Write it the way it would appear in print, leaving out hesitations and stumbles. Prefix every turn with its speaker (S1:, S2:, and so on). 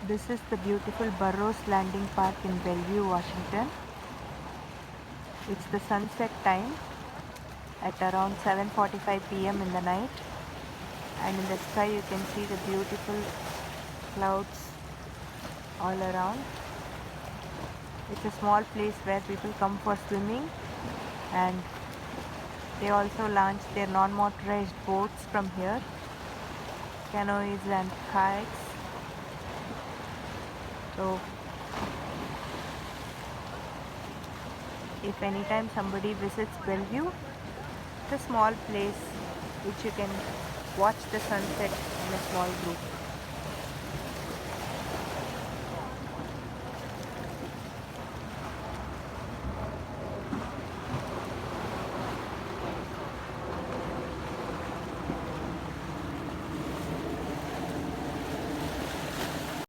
S1: This is the beautiful Burrows Landing Park in Bellevue, Washington. It's the sunset time at around 7:45 p.m. in the night, and in the sky you can see the beautiful clouds all around. It's a small place where people come for swimming, and they also launch their non-motorized boats from here, canoes and kayaks. So if anytime somebody visits Bellevue, it's a small place which you can watch the sunset in a small group.